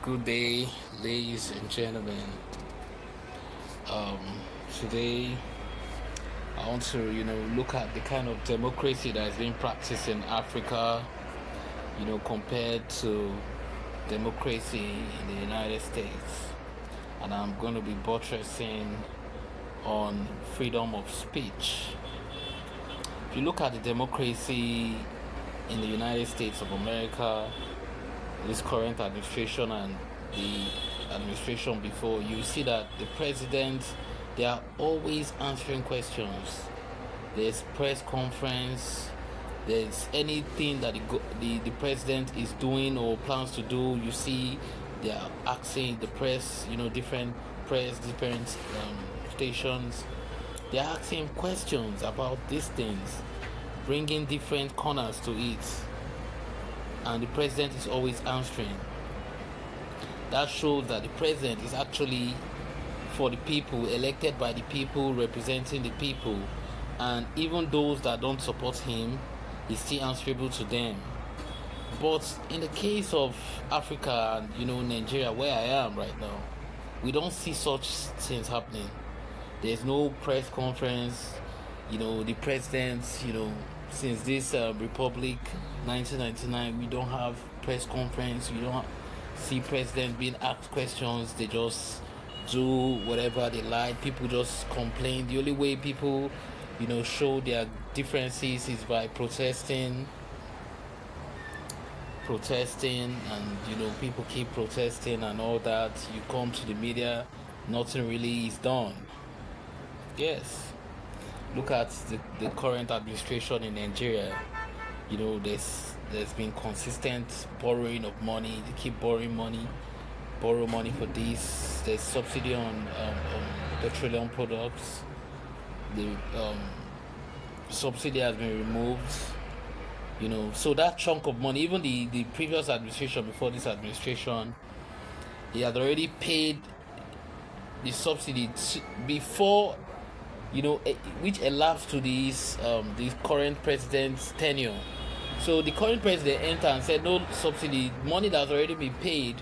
Good day, ladies and gentlemen. Um, Today I want to, look at the kind of democracy that is being practiced in Africa, compared to democracy in the United States. And I'm going to be buttressing on freedom of speech. If you look at the democracy in the United States of America, this current administration and the administration before, you see that the president, they are always answering questions. There's press conference, there's anything that the president is doing or plans to do, you see they are asking the press, different press, different stations, they're asking questions about these things, bringing different corners to it, and the president is always answering. That shows that the president is actually for the people, elected by the people, representing the people, and even those that don't support him, he's still answerable to them. But in the case of Africa and Nigeria, where I am right now, we don't see such things happening. There's no press conference. The president, since this Republic 1999, we don't have press conference. We don't see president being asked questions. They just do whatever they like. People just complain. The only way people, show their differences is by protesting, and people keep protesting and all that. You come to the media, nothing really is done. Yes. Look at the current administration in Nigeria. There's been consistent borrowing of money. They keep borrowing money, borrow money for this. There's subsidy on petroleum products. The subsidy has been removed. So that chunk of money, even the previous administration before this administration, he had already paid the subsidy before, which elapsed to the current president's tenure. So the current president entered and said no subsidy. Money that's already been paid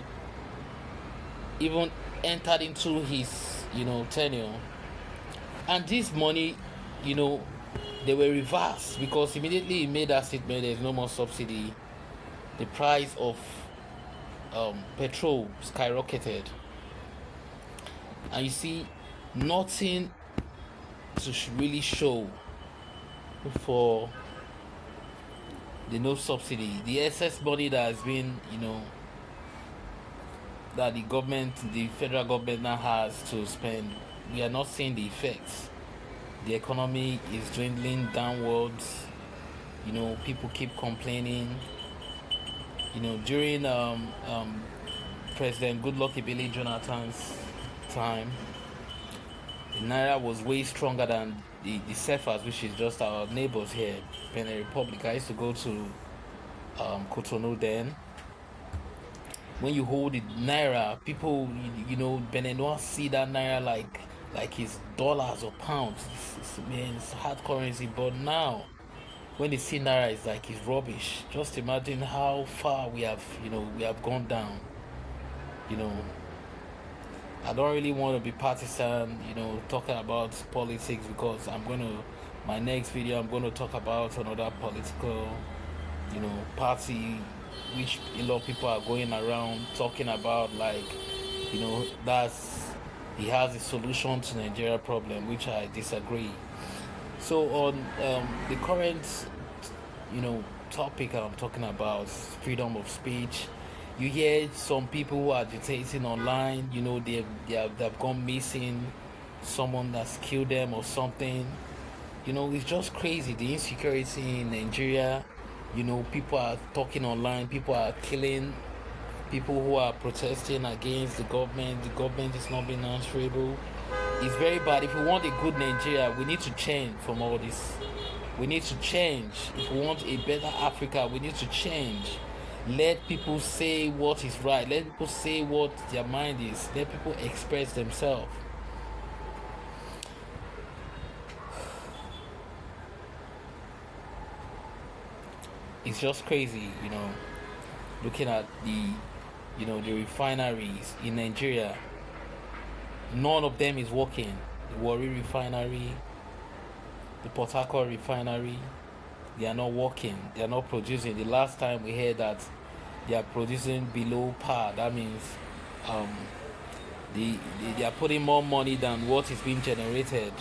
even entered into his tenure, and this money, they were reversed because immediately he made that statement. There's no more subsidy. The price of petrol skyrocketed, and you see nothing to really show for the no subsidy, the excess money that has been, that the federal government now has to spend. We are not seeing the effects. The economy is dwindling downwards. People keep complaining. During President Goodluck Ebele Jonathan's time, the naira was way stronger than the CFAs, which is just our neighbors here, Benin Republic. I used to go to Cotonou then. When you hold the naira, people, Beninois see that naira like it's dollars or pounds. It's hard currency. But now, when they see naira, it's like it's rubbish. Just imagine how far we have gone down. I don't really want to be partisan, talking about politics, because my next video, I'm going to talk about another political, party, which a lot of people are going around talking about, like, he has a solution to Nigeria problem, which I disagree. So on the current, topic I'm talking about, freedom of speech. You hear some people who are agitating online, they've gone missing, someone that's killed them or something. It's just crazy, the insecurity in Nigeria. People are talking online, people are killing people who are protesting against the government. The government is not being answerable. It's very bad. If we want a good Nigeria, we need to change from all this. We need to change. If we want a better Africa, we need to change. Let people say what is right. Let people say what their mind is. Let people express themselves. It's just crazy, looking at the the refineries in Nigeria, none of them is working. The Warri refinery, the Port Harcourt refinery, they are not working. They are not producing. The last time we heard that they are producing below par, that means um, they are putting more money than what is being generated,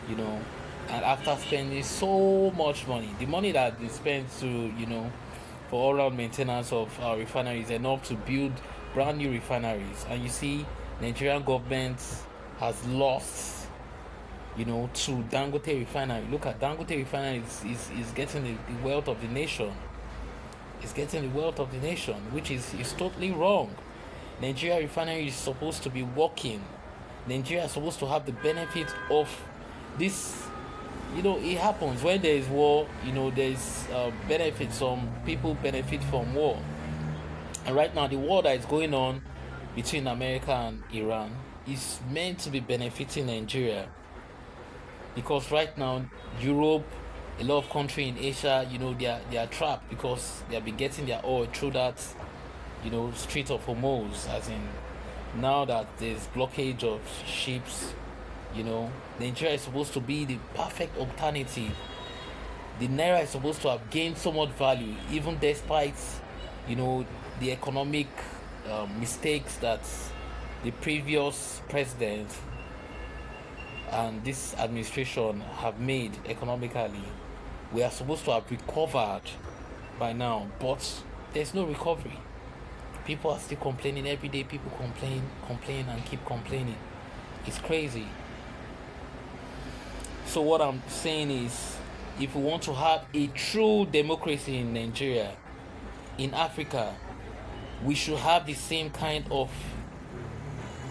and after spending so much money, the money that they spend for all round maintenance of our refineries enough to build brand new refineries. And you see, Nigerian government has lost, to Dangote refinery. Look at Dangote refinery is getting the wealth of the nation. It's getting the wealth of the nation, which is totally wrong. Nigeria refinery is supposed to be working. Nigeria is supposed to have the benefit of this. It happens when there is war. There's benefits. Some people benefit from war. And right now, the war that is going on between America and Iran is meant to be benefiting Nigeria. Because right now, Europe, a lot of countries in Asia, they are trapped because they have been getting their oil through that, Strait of Hormuz. As in, now that there's blockage of ships, Nigeria is supposed to be the perfect alternative. The naira is supposed to have gained so much value, even despite, the economic mistakes that the previous president and this administration have made economically. We are supposed to have recovered by now, but there's no recovery. People are still complaining every day. People complain and keep complaining. It's crazy. So what I'm saying is, if we want to have a true democracy in Nigeria, in Africa, we should have the same kind of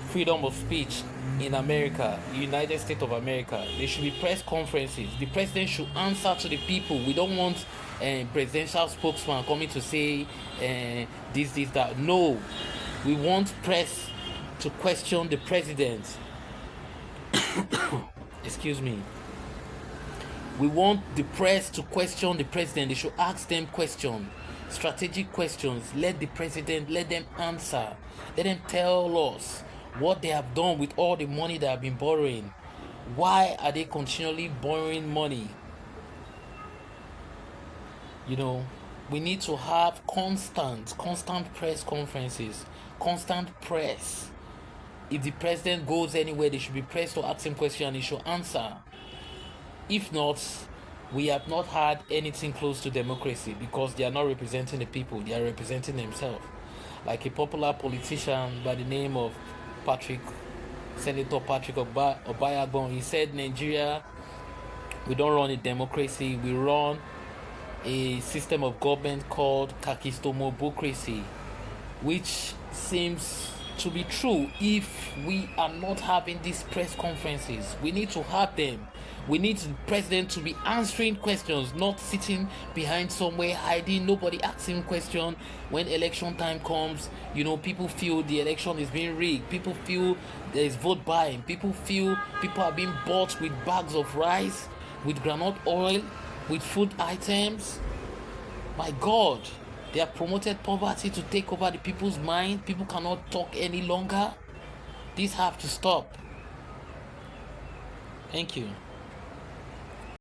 freedom of speech in America, United States of America. There should be press conferences. The president should answer to the people. We don't want a presidential spokesman coming to say this, that. No, we want press to question the president. Excuse me. We want the press to question the president. They should ask them questions, strategic questions. Let them answer. Let them tell us what they have done with all the money they have been borrowing. Why are they continually borrowing money? We need to have constant press conferences, constant press. If the president goes anywhere, there should be press to ask him questions and he should answer. If not, we have not had anything close to democracy, because they are not representing the people, they are representing themselves. Like a popular politician by the name of Senator Patrick Obayagbon, he said, Nigeria, we don't run a democracy, we run a system of government called kakistomobocracy, which seems to be true. If we are not having these press conferences, we need to have them. We need the president to be answering questions, not sitting behind somewhere hiding, nobody asking questions. When election time comes, people feel the election is being rigged. People feel there is vote buying. People feel people are being bought with bags of rice, with groundnut oil, with food items. My God, they have promoted poverty to take over the people's mind. People cannot talk any longer. This have to stop. Thank you.